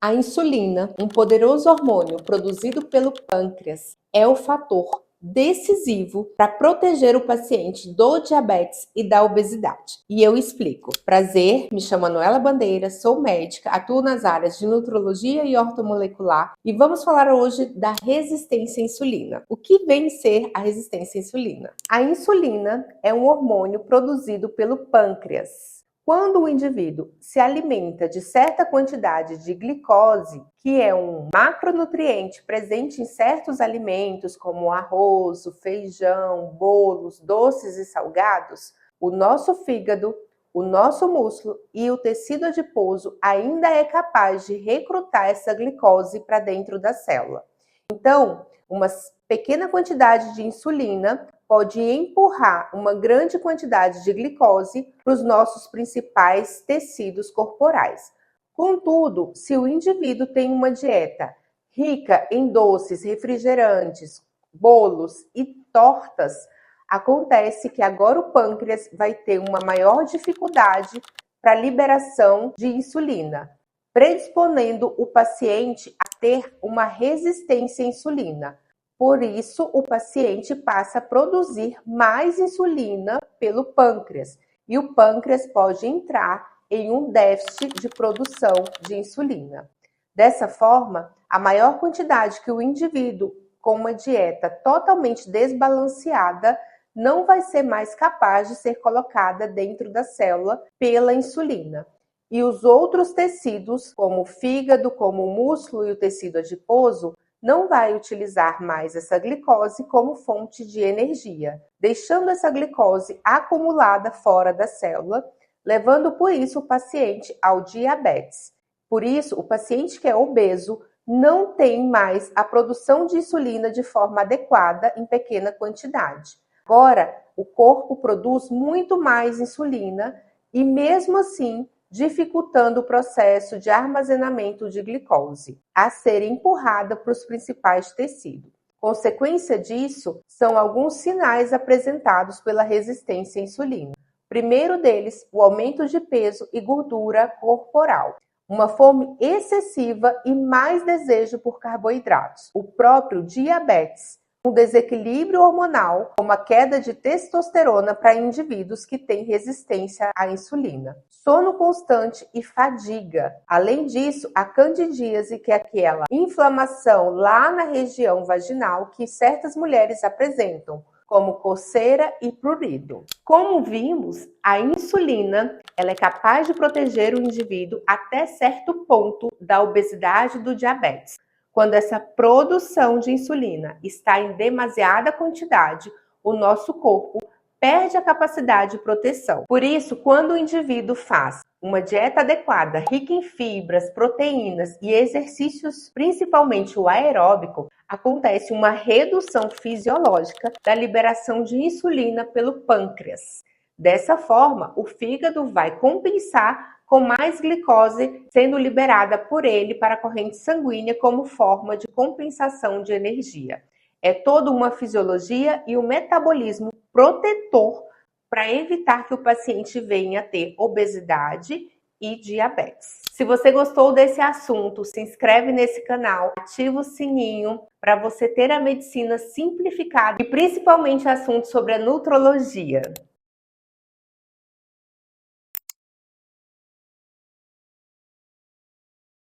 A insulina, um poderoso hormônio produzido pelo pâncreas, é o fator decisivo para proteger o paciente do diabetes e da obesidade. E eu explico. Prazer, me chamo Noela Bandeira, sou médica, atuo nas áreas de nutrologia e ortomolecular e vamos falar hoje da resistência à insulina. O que vem ser a resistência à insulina? A insulina é um hormônio produzido pelo pâncreas. Quando o indivíduo se alimenta de certa quantidade de glicose, que é um macronutriente presente em certos alimentos, como o arroz, o feijão, bolos, doces e salgados, o nosso fígado, o nosso músculo e o tecido adiposo ainda é capaz de recrutar essa glicose para dentro da célula. Então, uma pequena quantidade de insulina pode empurrar uma grande quantidade de glicose para os nossos principais tecidos corporais. Contudo, se o indivíduo tem uma dieta rica em doces, refrigerantes, bolos e tortas, acontece que agora o pâncreas vai ter uma maior dificuldade para a liberação de insulina, predisponendo o paciente a ter uma resistência à insulina. Por isso, o paciente passa a produzir mais insulina pelo pâncreas e o pâncreas pode entrar em um déficit de produção de insulina. Dessa forma, a maior quantidade que o indivíduo com uma dieta totalmente desbalanceada não vai ser mais capaz de ser colocada dentro da célula pela insulina. E os outros tecidos, como o fígado, como o músculo e o tecido adiposo, não vai utilizar mais essa glicose como fonte de energia, deixando essa glicose acumulada fora da célula, levando por isso o paciente ao diabetes. Por isso, o paciente que é obeso não tem mais a produção de insulina de forma adequada em pequena quantidade. Agora, o corpo produz muito mais insulina e mesmo assim dificultando o processo de armazenamento de glicose, a ser empurrada para os principais tecidos. Consequência disso são alguns sinais apresentados pela resistência à insulina. Primeiro deles, o aumento de peso e gordura corporal, uma fome excessiva e mais desejo por carboidratos, o próprio diabetes, um desequilíbrio hormonal, como a queda de testosterona para indivíduos que têm resistência à insulina, sono constante e fadiga. Além disso, a candidíase, que é aquela inflamação lá na região vaginal que certas mulheres apresentam, como coceira e prurido. Como vimos, a insulina ela é capaz de proteger o indivíduo até certo ponto da obesidade e do diabetes. Quando essa produção de insulina está em demasiada quantidade, o nosso corpo perde a capacidade de proteção. Por isso, quando o indivíduo faz uma dieta adequada, rica em fibras, proteínas e exercícios, principalmente o aeróbico, acontece uma redução fisiológica da liberação de insulina pelo pâncreas. Dessa forma, o fígado vai compensar com mais glicose sendo liberada por ele para a corrente sanguínea como forma de compensação de energia. É toda uma fisiologia e um metabolismo protetor para evitar que o paciente venha a ter obesidade e diabetes. Se você gostou desse assunto, se inscreve nesse canal, ativa o sininho para você ter a medicina simplificada e principalmente assuntos sobre a nutrologia.